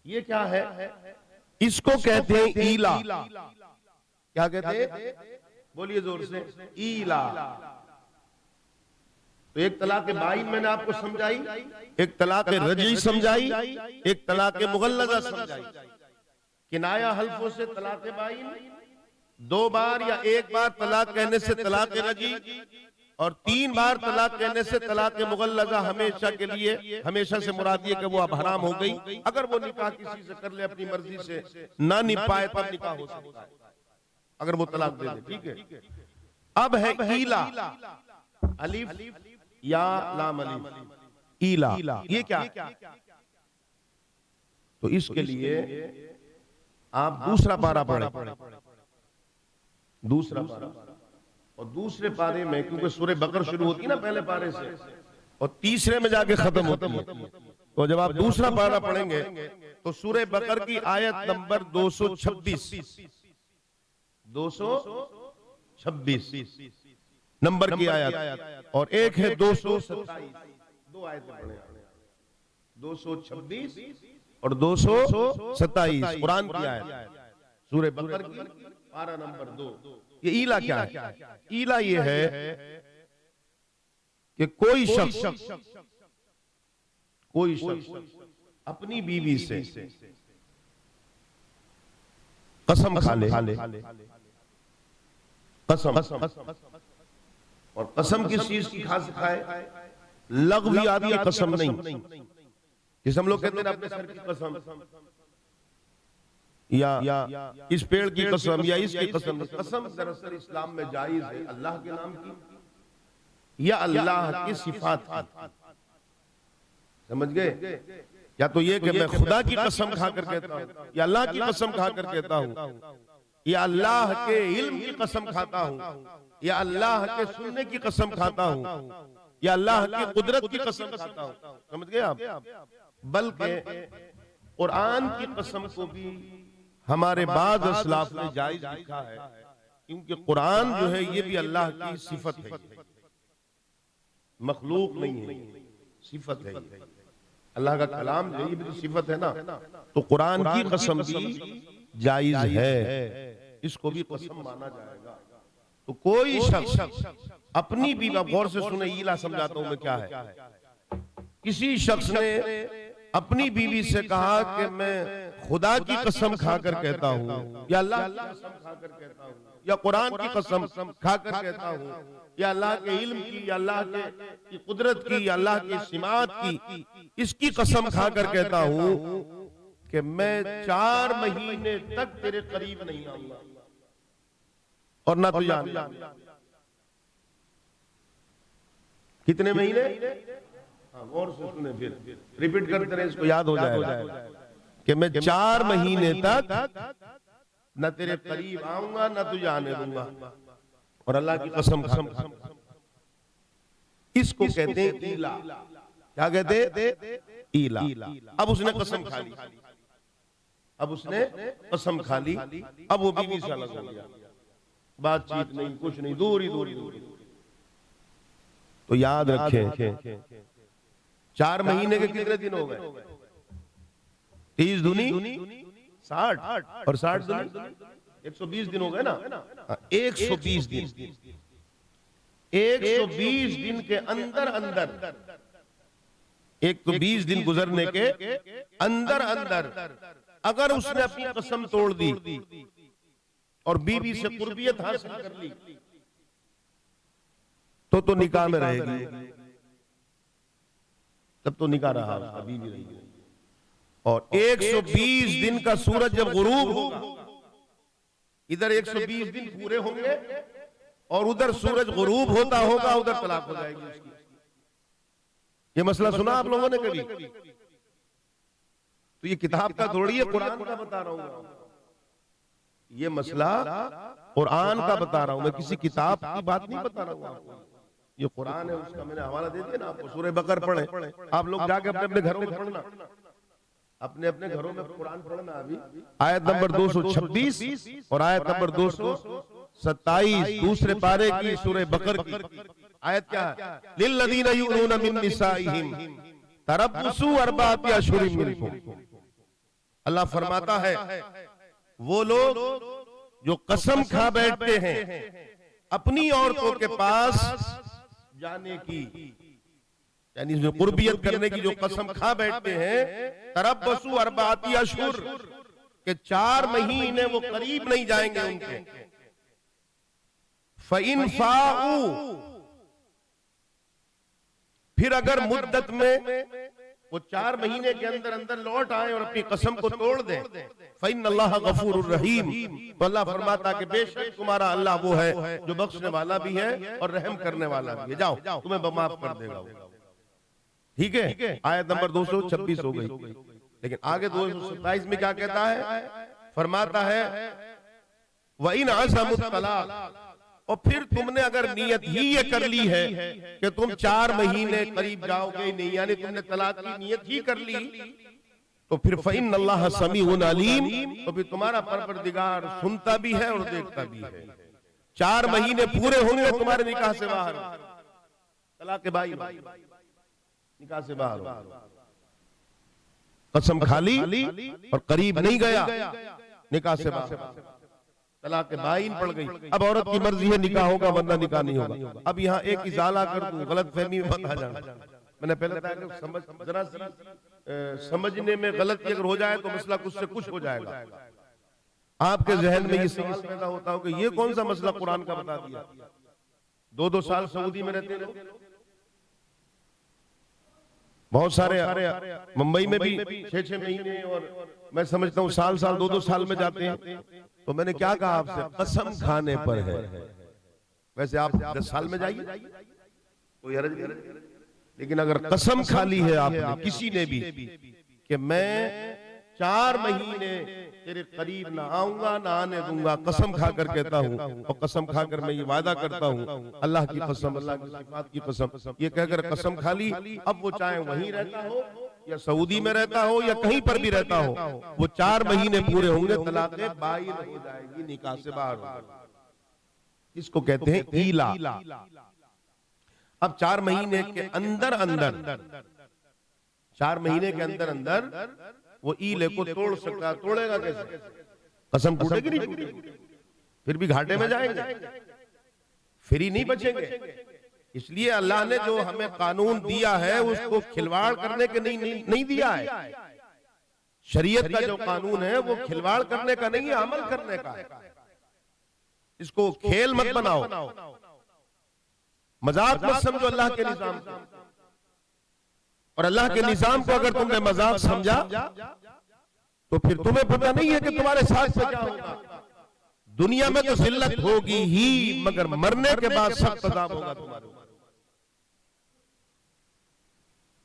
ये क्या है? इसको कहते हैं ईला। क्या कहते हैं? बोलिए जोर से, ईला। तो एक तलाक बाइन मैंने आपको समझाई, एक तलाक रजी समझाई, एक तलाक मुगल्लज़ा समझाई। किनाया हल्फों से तलाक बाइन, 2 बार या 1 बार तलाक कहने से तलाक रजी, और 3 बार तलाक कहने से तलाक मुगल्लज़ा हमेशा के लिए। हमेशा से मुराद ये कि वो अब हराम हो गई। अगर वो निकाह किसी से कर ले अपनी मर्जी से, ना निभाए तब निकाह हो सकता है, अगर वो तलाक दे दे। ठीक है। अब है ईला, अलिफ या लाम अलिफ, ईला। ये क्या? तो इसके लिए आप दूसरा पारा पढ़े, दूसरा पारा। और दूसरे पारे में, क्योंकि सूरह बकर शुरू होती है ना पहले पारे से, और तीसरे में जाके खत्म होती है, तो जब आप दूसरा पारा पढ़ेंगे तो सूरह बकर की आयत नंबर 226 नंबर की आयत, और एक है 227। 2 आयतें पढ़े, 226 और 227 कुरान की आयत, सूरह बकर की पारा नंबर 2। ये ईला क्या है? ईला ये है कि कोई शख्स अपनी बीवी से कसम खा ले, कसम, और कसम किस चीज की खा खाए? लग़वियात की कसम नहीं। जिसे हम लोग कहते हैं अपने सर की कसम, या इस पेड़ की कसम, या इसकी कसम। कसम दरअसल इस्लाम में जायज है अल्लाह के नाम की या अल्लाह की सिफात की, समझ गए? या तो ये कि मैं खुदा की कसम खाकर कहता हूं, या अल्लाह की कसम खाकर कहता हूं, या अल्लाह के इल्म की कसम खाता हूं, या अल्लाह के सुनने की कसम खाता हूं, या अल्लाह की कुदरत की कसम खाता हूं। समझ गए आप? बल्कि कुरान की कसम को भी हमारे बाद असलाफ ने जायज लिखा है, क्योंकि कुरान जो है ये भी अल्लाह की सिफत है, मखलूक नहीं है, सिफत है। अल्लाह का कलाम जो ये भी सिफत है ना, तो कुरान की कसम भी जायज है, इसको भी कसम माना जाएगा। तो कोई शख्स अपनी बीवी, गौर से सुने, ईला समझाता हूं मैं क्या है। किसी शख्स ने अपनी बीवी से कहा कि मैं खुदा की कसम खाकर कहता हूं, या अल्लाह की कसम खाकर कहता हूं, या कुरान की कसम खाकर कहता हूं, या अल्लाह के इल्म की, या अल्लाह की कुदरत की, या अल्लाह की सिमात की, इसकी कसम खाकर कहता हूं कि मैं 4 महीने तक तेरे करीब नहीं आऊंगा और ना तू जान। कितने महीने? गौर से सुने, फिर रिपीट करते रहे, इसको याद हो जाएगा कि मैं 4 महीने तक न तेरे करीब आऊंगा न तुझे आने दूंगा, और अल्लाह की कसम खा। इसको कहते हैं ईला। क्या कहते हैं? ईला। अब उसने कसम खा ली, अब उसने कसम खा ली, अब वो बीवी से अलग हो गया, बातचीत नहीं, कुछ नहीं, दूरी दूरी दूरी। तो याद रखें, 4 महीने के कितने दिन हो गए? 30 दूनी 60, और 60 दूनी 120 दिन हो गए ना। 120 दिन, 120 दिन के अंदर अंदर, 120 दिन गुजरने के अंदर अंदर अगर उसने अपनी कसम तोड़ दी और बीवी से कुर्बियत हासिल कर ली तो निकाह में रहेगी, तब तो निकाह रहा उसका, बीवी रहेगी। और 120 दिन का सूरज जब गुरूब होगा, इधर 120 दिन पूरे होंगे और उधर सूरज गुरूब होता होगा, उधर तलाक हो जाएगी उसकी। ये मसला सुना आप लोगों ने कभी? तो ये किताब का थोड़ी है, कुरान का बता रहा हूं। ये मसला कुरान का बता रहा हूं मैं, किसी किताब की बात नहीं बता रहा हूं आपको। ये कुरान है, उसका मैंने हवाला दे दिया ना आपको। सूरह बकर पढ़े आप लोग, जाके अपने अपने घरों में पढ़ना, अपने अपने घरों में कुरान पढ़ना। अभी आयत नंबर 226 और आयत नंबर 227 दूसरे पारे की सूरह बकर की आयत क्या है? लिल्लज़ीना युलूना मिन निसाइहिम तरब्बुसू अर्बाअति अशहुरिन मिनकुम। अल्लाह फरमाता है वो लोग जो कसम खा बैठते हैं अपनी औरतों के पास जाने की, यानी जो कुर्बियत करने की जो कसम खा बैठते हैं, तरब्बुसू अर्बाअति अशहुर, के 4 महीने वो करीब नहीं जाएंगे उनके। फ़इन फ़ाऊ, फिर अगर मुद्दत में वो 4 महीने के अंदर अंदर लौट आए और अपनी कसम को तोड़ दें, फ़इन्नल्लाह गफूरुर रहीम, तो अल्लाह फरमाता कि बेशक तुम्हारा अल्लाह वो है जो बख्शने वाला भी है और रहम करने वाला भी है, जाओ तुम्हें माफ कर देगा। ठीक है, आयत नंबर 226 हो गई। लेकिन आगे 227 में क्या कहता है? फरमाता है वइन अज़मुत तलाक, और फिर तुमने अगर नियत ही ये कर ली है कि तुम 4 महीने करीब जाओगे नहीं, यानी तुमने तलाक की नियत ही कर ली, तो फिर फ़इन्नल्लाह समीउन अलीम, तो फिर तुम्हारा परवरदिगार सुनता भी है और देखता भी है। 4 महीने पूरे होंगे तुम्हारे निकाह से बाहर, तलाक के बाई निकाह से बाहर, कसम खा ली और करीब नहीं गया, निकाह से बाहर, तलाक के बाइन पड़ गई। अब औरत की मर्जी है, निकाह होगा वरना निकाह नहीं होगा। अब यहाँ एक इजाला कर दूं, गलत फहमी में मत आ जाना। मैंने पहले बताया कि जरा समझने में गलती अगर हो जाए तो मसला कुछ से कुछ हो जाएगा। आपके जहन में ये सवाल पैदा होता हो कि ये कौन सा मसला कुरान का बता दिया। 2-2 साल सऊदी में रहते लोग, बहुत सारे मुंबई में भी 6-6 महीने, और मैं समझता हूँ साल 2-2 साल में जाते हैं। तो मैंने क्या कहा आपसे, कसम खाने पर है। वैसे आप 10 साल में जाइए कोई हर्ज नहीं, लेकिन अगर कसम खा ली है आपने किसी ने भी कि मैं 4 महीने तेरे करीब ना आऊंगा ना आने दूंगा, कसम खा कर कहता हूँ, और कसम खाकर मैं ये वादा करता हूँ अल्लाह की कसम, अल्लाह की सिफात की कसम, ये कहकर कसम खा ली। अब वो चाहे वहीं रहता हो या सऊदी में रहता हो या कहीं पर भी रहता हो, वो 4 महीने पूरे होंगे, तलाक बाइन हो जाएगी, निकाह से बाहर होगा। इसको कहते हैं ईला। अब 4 महीने के अंदर अंदर 4 महीने के अंदर अंदर वो ईले को तोड़ सकता, तोड़ेगा कैसे? कसम टूटेगी नहीं टूटेगी, फिर भी घाटे में जाएंगे, फ्री नहीं बचेंगे। इसलिए अल्लाह ने जो हमें कानून दिया है उसको खिलवाड़ करने के नहीं दिया है। शरीयत का जो कानून है वो खिलवाड़ करने का नहीं है, अमल करने का है। इसको खेल मत बनाओ, मजाक मत समझो अल्लाह के निजाम को। और अल्लाह के निजाम को अगर तुमने मजाक समझा तो फिर तुम्हें पता नहीं है कि तुम्हारे साथ से क्या होगा। दुनिया में तो जिल्लत होगी ही, मगर मरने के बाद सख्त अज़ाब होगा तुम्हारे ऊपर।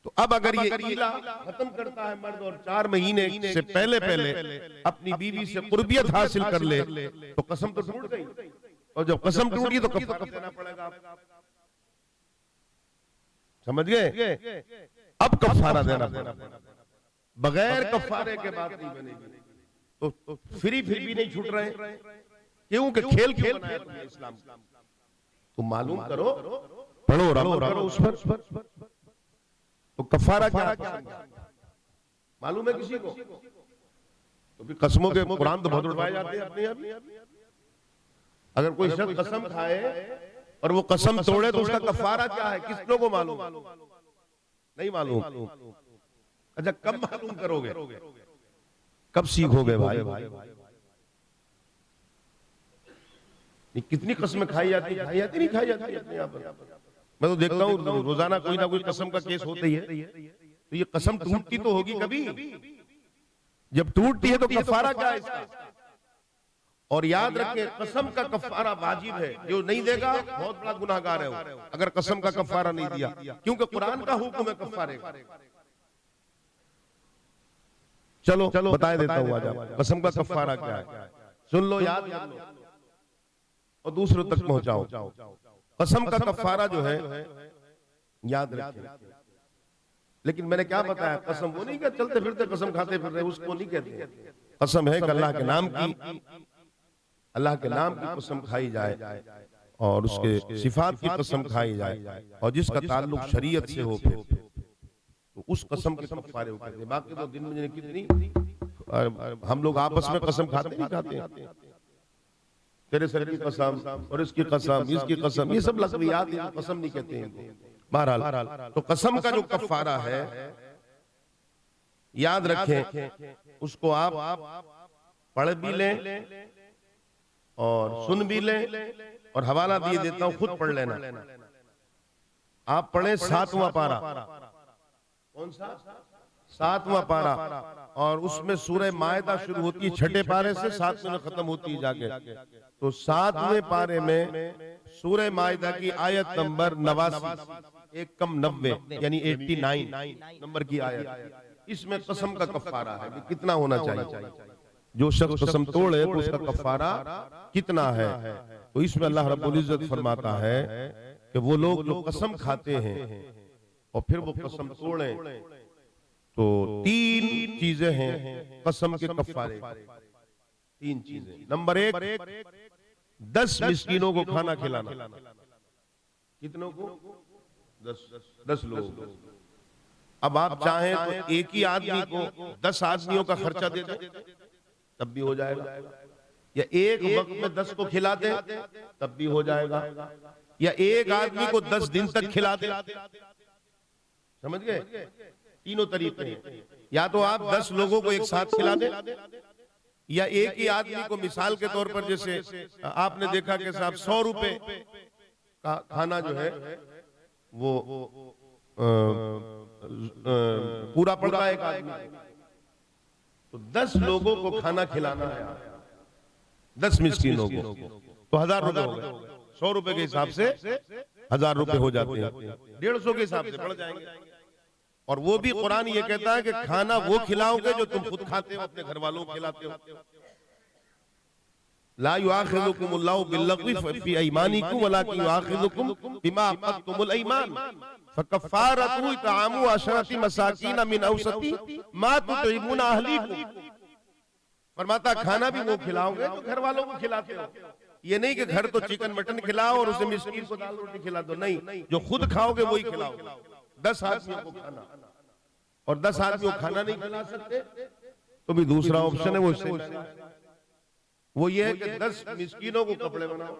तो अब अगर ये ईला खत्म करता है मर्द और 4 महीने से पहले अपनी बीवी से कुर्बियत हासिल कर ले तो कसम तो टूट गई, और जब कसम टूटी तो कफ़ारा देना पड़ेगा। समझ गए? अब कफ़ारा देना पड़ेगा, बगैर कफ़ारे के बाद नहीं बनेगी। तो फिर भी नहीं छूट रहे, क्यों कि खेल बनाया तुमने इस्लाम। तुम मालूम करो, पढ़ो करो उस पर। तो कफ़ारा क्या मालूम है किसी को? तो फिर कसमों के कुरान तो बहुत उड़वाए जाते हैं अपने आप। अगर कोई शख्स कसम खाए और वो कसम तोड़े तो उसका कफारा क्या है, किस लोगों को मालूम? नहीं मालूम। अच्छा, कब मालूम करोगे, कब सीखोगे भाई? कितनी कस्में खाई जाती है, नहीं खाई जाती है यहाँ पर। मैं तो देखता हूँ रोजाना कोई ना कोई कसम का केस होता ही है। तो ये कसम टूटती तो होगी कभी, जब टूटती है तो कफारा क्या है इसका? और याद रखें, कसम का कफारा वाजिब है, जो नहीं देगा बहुत बड़ा गुनाहगार है वो, अगर कसम का कफारा नहीं दिया, क्योंकि कुरान का हुक्म है कफारे का। चलो बता देता हूँ आज कसम का कफारा क्या है, सुन लो, याद कर लो और दूसरों तक पहुंचाओ। कसम का कफारा जो है याद रखें, लेकिन मैंने क्या बताया, कसम वो नहीं, क्या चलते फिरते कसम खाते फिर रहे, उसको नहीं कहते। कसम है कि अल्लाह के नाम की, अल्लाह के नाम की कसम खाई जाए और उसके सिफात की कसम खाई जाए और जिसका ताल्लुक शरीयत से हो, फिर तो उस कसम के कफारे हो कहते हैं। बाकी तो दिन में कितनी हम लोग आपस में कसम खाते नहीं खाते, तेरे सर की कसम और इसकी कसम, इसकी कसम, ये सब लग़वियात हैं, कसम नहीं कहते हैं। बहरहाल तो कसम का जो कफारा है याद रखें, उसको आप पढ़ भी लें और सुन भी लें, और हवाला दिए देता हूं, खुद पढ़ लेना। आप पढ़ें 7वां पारा, कौन सा 7वां पारा, और उसमें सूरह मायदा शुरू होती है 6ठे पारे से, 7वें में खत्म होती है जाके। तो 7वें पारे में सूरह मायदा की आयत नंबर 89, एक कम 90 यानी 89 नंबर की आयत, इसमें कसम का कफारा है कि कितना होना चाहिए। जो शख्स कसम तोड़े तो उसका कफारा कितना है। तो इसमें अल्लाह रब्बुल इज्जत फरमाता है कि वो लोग जो कसम खाते हैं और फिर वो कसम तोड़े, तो 3 चीजें हैं कसम के कफारे, 3 चीजें। नंबर 1, 10 मिस्कीनों को खाना खिलाना। कितनों को? 10 लोग। अब आप चाहें तो एक ही आदमी को 10 आदमियों का खर्चा दे दें तब भी हो जाएगा, या एक वक्त में 10 को खिला दे तब भी हो जाएगा, या एक आदमी को 10 दिन तक खिला दे। समझ गए? तीनों तरीके हैं। या तो आप 10 लोगों को एक साथ खिला दे, या एक ही आदमी को, मिसाल के तौर पर जैसे आपने देखा कि साहब 100 रुपए का खाना जो है वो पूरा पड़ता है एक आदमी, तो 10 लोगों को खाना खिलाना है, 10 मिस्कीनों को, तो 1000 रुपए हो गए। 100 रुपए के हिसाब से 1000 रुपए हो जाते हैं, 150 के हिसाब से बढ़ जाएंगे। और वो भी कुरान ये कहता है कि खाना वो खिलाओगे जो तुम खुद खाते हो, अपने घर वालों को खिलाते हो। ला युआखिजुकुमुल्लाहु बिल्लग़वी फी अयमानिकुम वलाकिन युआखिजुकुम बिमा अक़दतुमुल अयमान फकफ़ारतु इत्आमु अशरति मसाकीन मिन औसती मा तुतइमूना अहलीकुम। फरमाता खाना भी वो खिलाओगे तो घर वालों को खिलाते हो। ये नहीं कि घर तो चिकन मटन खिलाओ और उसे मिस्कीन को दाल रोटी खिला दो, नहीं, जो खुद खाओगे वही खिलाओ। 10 आदमियों को खाना, और 10 आदमियों को खाना नहीं खिला सकते तो भी दूसरा ऑप्शन है, वो ये है कि 10 मिस्कीनों को कपड़े बनाओ।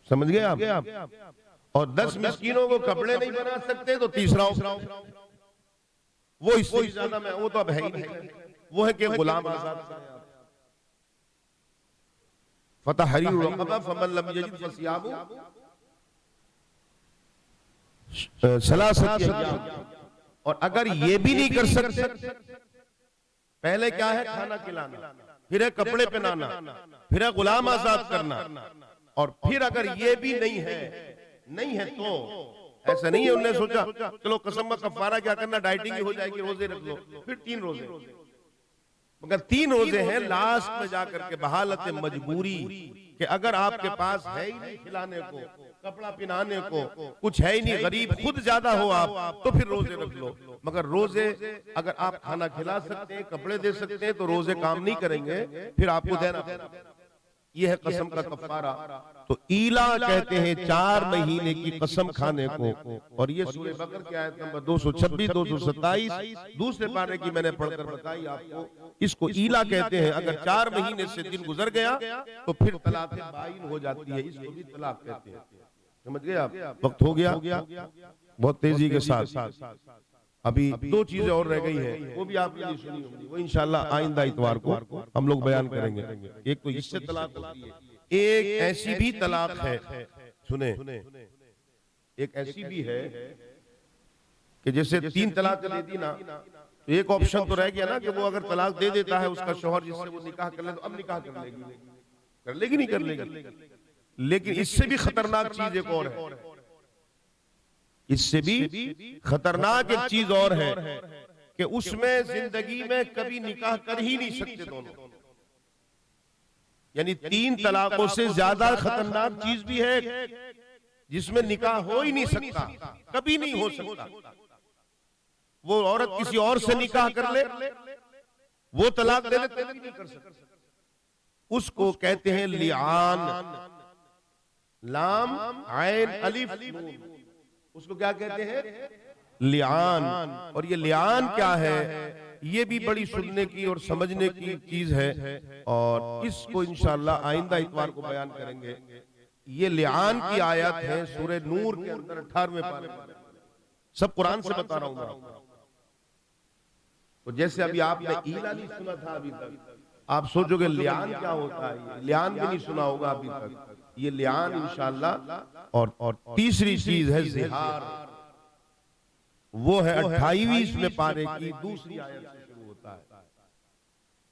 समझ गए आप? और 10 मिस्कीनों को कपड़े नहीं बना सकते तो तीसरा ऑप्शन, वो इससे ज्यादा में, वो तो अब है ही नहीं, वो है कि गुलाम आजाद। फतहरीरु रक़बा फमन लम यजिद फसियामु सलासति अय्याम। और अगर ये भी नहीं कर सकते, पहले क्या है? खाना खिलाना, फिर है कपड़े पहनाना, फिर है गुलाम आजाद करना, और फिर अगर ये भी नहीं है तो ऐसा नहीं है उन्होंने सोचा चलो कसम का कफारा क्या करना, डाइटिंग ही हो जाएगी, रोजे रख लो, फिर 3 रोजे। मगर 3 रोजे हैं लास्ट में जाकर के बहालत मजबूरी, कि अगर आपके पास है ही नहीं खिलाने को, कपड़ा पहनाने को, कुछ है ही नहीं, गरीब खुद ज्यादा हो आप, तो फिर रोजे रख लो। मगर रोजे अगर आप खाना खिला सकते हैं, कपड़े दे सकते हैं, तो रोजे काम नहीं करेंगे, फिर आपको देना पड़ेगा। ये है कसम का कफारा। तो ईला कहते हैं 4 महीने की कसम खाने को। और ये सूरह बकरा की आयत नंबर 226, 227 दूसरे पारे की मैंने पढ़कर बताई आपको। इसको ईला कहते हैं। अगर 4 महीने से दिन गुजर गया तो फिर तलाक बाइन हो जाती है, इसको भी तलाक कहते हैं। समझ गए आप? वक्त हो गया बहुत तेजी के साथ। अभी 2 चीजें और रह गई है, वो भी आपने नहीं सुनी होंगी, वो इंशाल्लाह आइंदा इतवार को हम लोग बयान करेंगे। एक तो इससे तलाक होती है, एक ऐसी भी तलाक है, सुने, एक ऐसी भी है कि जैसे 3 तलाक दे दी ना, तो एक ऑप्शन तो रह गया ना कि वो अगर तलाक दे देता है उसका शौहर जिससे वो निकाह कर ले, तो अब निकाह कर लेगी नहीं कर लेगी। लेकिन इससे भी खतरनाक चीज एक और है, इससे भी खतरनाक एक चीज और है कि उसमें जिंदगी में कभी निकाह कर ही नहीं सकते दोनों। यानी 3 तलाकों से ज्यादा खतरनाक चीज भी है जिसमें निकाह हो ही नहीं सकता, कभी नहीं हो सकता। वो औरत किसी और से निकाह कर ले, वो तलाक दे दे, तलाक नहीं कर सकती। उसको कहते हैं लिआन, लाम आइन अलिफ नून, उसको क्या कहते हैं? लिआन। और ये लिआन क्या है, ये भी बड़ी सुनने की और समझने की चीज है, और इसको इंशाअल्लाह आइंदा इतवार को बयान करेंगे। ये लिआन की आयत है सूरह नूर के अंदर 18वें पारे में। सब कुरान से बता रहा हूं। तो जैसे अभी आपने ईला नहीं सुना था अभी तक, आप सोचोगे लिआन क्या होता है, लिआन भी नहीं सुना होगा अभी तक। ये लिआन इंशाअल्लाह। और तीसरी चीज है जिहार, वो है 28वें पारे की दूसरी आयत से शुरू होता है।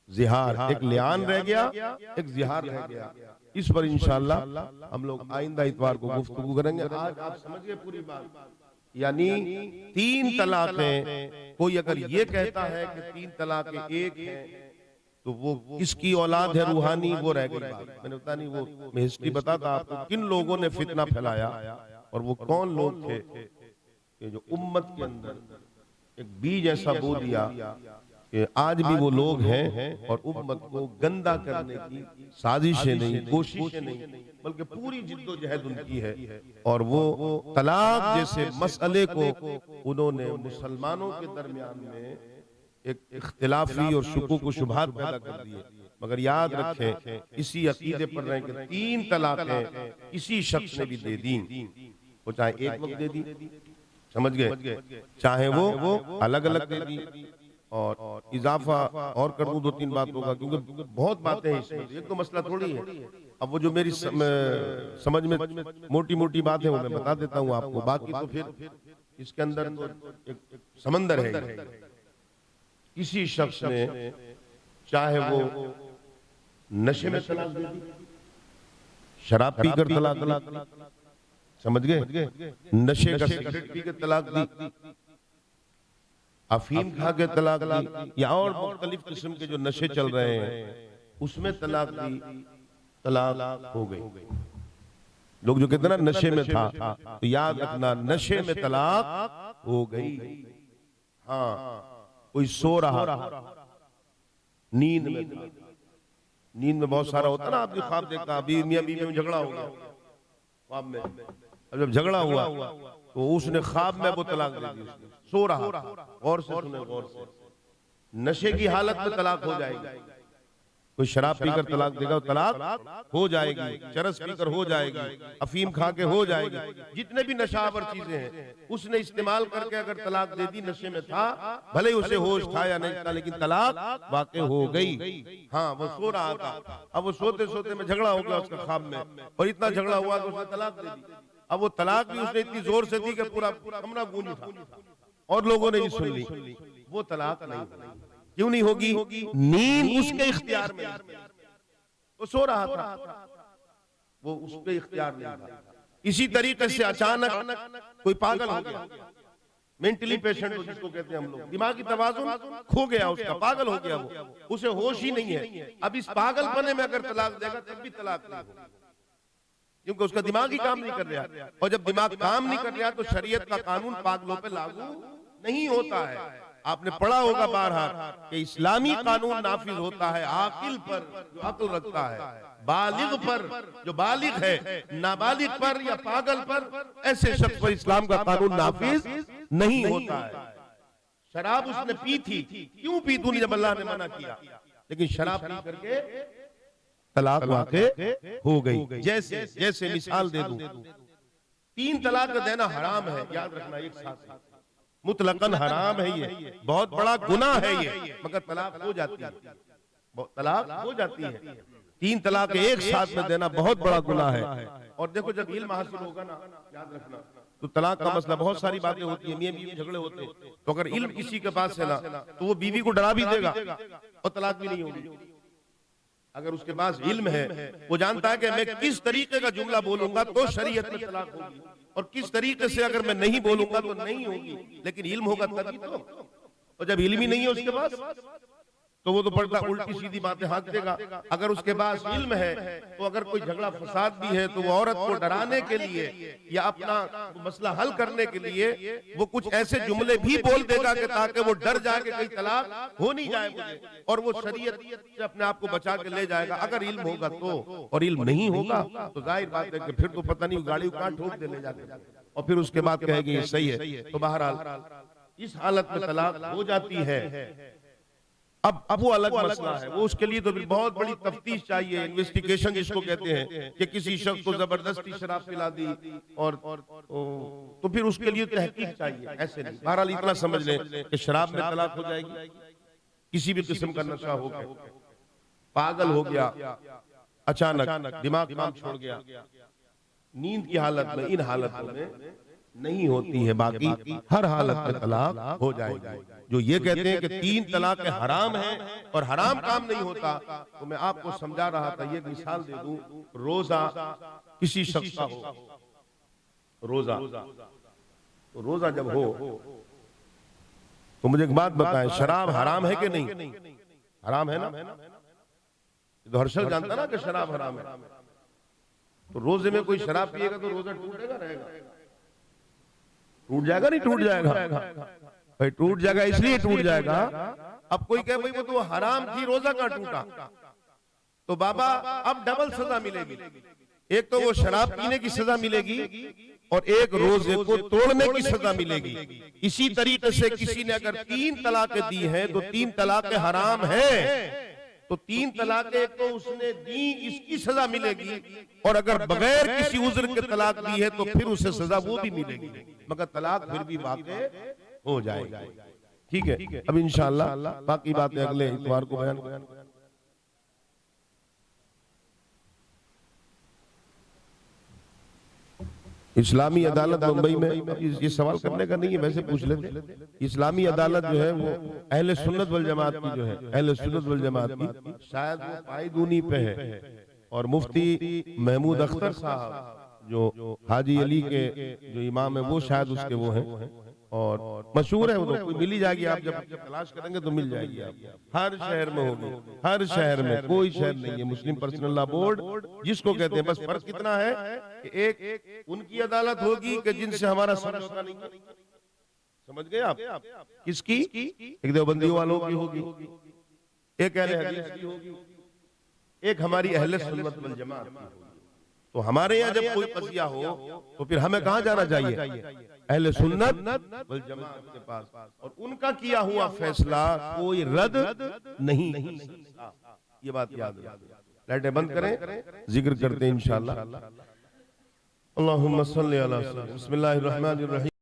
जिहार, एक लिआन रह गया, एक जिहार रह गया। इस पर इंशाअल्लाह हम लोग आइंदा इतवार को गुफ्तगू करेंगे। आज आप समझ गए पूरी बात। यानी 3 तलाक़ें, कोई अगर ये कहता है कि 3 तलाक़ें एक है तो वो किसकी औलाद है रूहानी, वो रह गई बात। मैंने पता नहीं, वो मैं हिस्ट्री बताता आपको किन लोगों ने फितना फैलाया और वो कौन लोग थे कि जो उम्मत के अंदर एक बीज ऐसा बो दिया कि आज भी वो लोग हैं और उम्मत को गंदा करने की साजिशें नहीं, कोशिशें नहीं, बल्कि पूरी जिद्दोजहद उनकी है। और वो तलाक जैसे मसले को उन्होंने मुसलमानों के दरमियान में एक इख्तिलाफी और शुकूक व शुबहात पैदा कर दिए। मगर याद रखें, इसी अकीदे पर रहें कि 3 तलाक़ें किसी शख्स ने भी दे दी, वो चाहे एक वक्त दे दी, समझ गए, चाहे वो अलग अलग दे दी। और इजाफा और कर दूं 2-3 बातों का, क्योंकि बहुत बातें हैं इसमें, एक तो मसला थोड़ी है। अब वो जो मेरी समझ में मोटी मोटी बात है वो मैं बता देता हूँ आपको, बाकी तो फिर इसके अंदर तो एक समंदर है। किसी शख्स ने चाहे वो नशे में तलाक दे दी, शराब पीकर तलाक, समझ गए, नशे का सिगरेट पी के तलाक दी, अफीम खा के तलाक दी, या और मुख्तलिफ किस्म के जो नशे चल रहे हैं उसमें तलाक दी, तलाक हो गई। लोग जो कहते हैं ना नशे में था, तो याद रखना नशे में तलाक हो गई। हाँ, कोई सो रहा नींद में था, नींद में बहुत सारा होता ना, आपने ख्वाब देखा, अभी मियां बीवी में झगड़ा हो गया ख्वाब में, अब जब झगड़ा हुआ तो उसने ख्वाब में वो तलाक दे दी, सो रहा। गौर से सुने, गौर से, नशे की हालत में तलाक हो जाएगी। कोई शराब पीकर तलाक देगा तो तलाक हो जाएगी, चरस पीकर हो जाएगी, अफीम खा के हो जाएगी, जितने भी नशावर चीजें हैं उसने इस्तेमाल करके अगर तलाक दे दी, नशे में था, भले उसे होश था या नहीं था, लेकिन तलाक वाक़ई हो गई। हाँ, वो सो रहा था, अब वो सोते सोते में झगड़ा हो गया उसका ख्वाब में, और इतना झगड़ा हुआ कि उसने तलाक दे दी। अब वो तलाक भी उसने इतनी जोर से दी कि पूरा कमरा गूंज उठा और लोगों ने भी सुन ली। वो तलाक नहीं, क्यों नहीं होगी? नींद उसके इख्तियार में, वो सो रहा था, वो उसके इख्तियार नहीं था। इसी तरीके से अचानक कोई पागल हो गया, मेंटली पेशेंट जिसको कहते हैं हम लोग, दिमागी तवाज़ुन खो गया उसका, पागल हो गया वो, उसे होश ही नहीं है। अब इस पागलपने में अगर तलाक देगा तब भी तलाक नहीं होगी, क्योंकि उसका दिमाग ही काम नहीं कर रहा। और जब दिमाग काम नहीं कर रहा तो शरीयत का कानून पागलों पे लागू नहीं होता है। आपने पढ़ा होगा बारहा कि इस्लामी कानून नाफिज होता है आकिल पर जो अक्ल रखता है, बालिग पर जो बालिग है, नाबालिग पर या पागल पर, ऐसे शख्स पर इस्लाम का कानून नाफिज नहीं होता है। शराब उसने पी थी, क्यों पी तूने जब अल्लाह ने मना किया, लेकिन शराब पी करके तलाक वाक़े हो गई। जैसे जैसे मिसाल दे दूं, 3 तलाक देना हराम है, याद रखना एक साथ, मुतलकन हराम है, ये बहुत बड़ा गुनाह है ये, मगर तलाक हो जाती है, तलाक हो जाती है। 3 तलाक एक साथ में देना बहुत बड़ा गुनाह है। और देखो जब इल्म हासिल होगा ना, याद रखना, तो तलाक का मसला, बहुत सारी बातें होती है, मियां बीवी झगड़े होते हैं, तो अगर इल्म किसी के पास है ना, तो वो बीवी को डरा भी देगा और तलाक भी नहीं होगी। अगर उसके पास इल्म है, वो जानता है कि मैं किस तरीके का जुमला बोलूंगा तो शरीयत में तलाक होगी, और किस तरीके से अगर मैं नहीं बोलूंगा तो नहीं होगी। लेकिन इल्म होगा तभी तो, और जब इल्म ही नहीं है उसके पास, तो वो तो पड़ता उल्टी सीधी बातें हाँक देगा। अगर उसके पास इल्म है, तो अगर कोई झगड़ा फसाद भी है, तो वो औरत को डराने के लिए या अपना मसला हल करने के लिए वो कुछ ऐसे जुमले भी बोल देगा कि ताकि वो डर जाए कि कहीं तलाक हो नहीं जाए मुझे, और वो शरीयत से अपने आप को बचा के ले जाएगा, अगर इल्म होगा तो। और इल्म नहीं होगा तो जाहिर बात है कि फिर तो पता नहीं गाड़ी कहाँ ठोक दे ले जाके, और फिर उसके बाद कहेगी ये सही है। तो बहरहाल इस हालत में तलाक हो जाती है। अब वो अलग मसला है, वो उसके लिए तो बहुत बड़ी तफ्तीश चाहिए, इन्वेस्टिगेशन जिसको कहते हैं, कि किसी शख्स को जबरदस्ती शराब पिला दी और तो फिर उसके लिए तहकीक चाहिए, ऐसे नहीं। बहरहाल इतना समझ लें कि शराब में तलाक हो जाएगी, किसी भी किस्म का नशा हो गया, पागल हो गया, अचानक दिमाग काम छोड़ गया, नींद की हालत में, इन हालतों में नहीं होती है, बाकी हर हालत में तलाक हो जाएगी। जो ये कहते हैं कि 3 तलाक हराम है और हराम काम नहीं होता, तो मैं आपको समझा रहा था, ये मिसाल दे दूं, रोजा किसी शख्स का हो, रोजा तो रोजा जब हो तो मुझे एक बात बताएं, शराब हराम है कि नहीं? हराम है ना? तो हर्षल जानता ना कि शराब हराम है, तो रोजे में कोई शराब पिएगा तो रोजा टूटेगा, रहेगा? टूट जाएगा, नहीं टूट जाएगा भाई, टूट जाएगा, इसलिए टूट जाएगा। अब कोई कहे भाई वो तो हराम थी, रोजा कहां टूटा? तो बाबा अब डबल सजा मिलेगी, एक तो वो शराब पीने की सजा मिलेगी और एक रोजे को तोड़ने की सजा मिलेगी। इसी तरीके से किसी ने अगर 3 तलाकें दी हैं तो 3 तलाकें हराम है, तो 3 तलाक एक तो उसने दी, इसकी सजा मिलेगी, और अगर बगैर किसी उज्र के तलाक दी है तो फिर उसे सजा वो भी मिलेगी, मगर तलाक फिर भी वाक़े हो जाएगा। ठीक है, अब इंशाअल्लाह बाकी बातें अगले इतवार को बयान करेंगे। इस्लामी अदालत मुंबई में, ये सवाल करने का नहीं है, वैसे पूछ लेते। इस्लामी अदालत जो है वो अहले सुन्नत वल जमात की, जो है अहले सुन्नत वल जमात की, शायद वो पायदूनी पे है, और मुफ्ती महमूद अख्तर साहब जो हाजी अली के जो इमाम है, वो शायद उसके वो हैं, और मशहूर है वो, तो कोई मिल ही जाएगी, आप जब तलाश करेंगे तो मिल जाएगी। आप हर शहर में होगी, हर शहर में, कोई शहर नहीं है मुस्लिम पर्सनल लॉ बोर्ड जिसको कहते हैं। बस फर्क कितना है कि एक उनकी अदालत होगी कि जिनसे हमारा समझौता नहीं है, समझ गए आप? किसकी? एक देवबंदियों वालों की होगी, एक अहले हदीस की होगी, एक हमारी अहले सुन्नत वल जमात की होगी। तो हमारे यहाँ जब कोई कज़िया हो तो फिर हमें कहाँ जाना चाहिए? अहले सुन्नत वल जमात के पास, और उनका किया हुआ फैसला कोई रद्द नहीं। ये बात याद रखिए। लाइटें बंद करें, जिक्र करते हैं इंशाअल्लाह। अल्लाहुम्मा सल्ली अला बिस्मिल्लाहिर रहमानिर रहीम।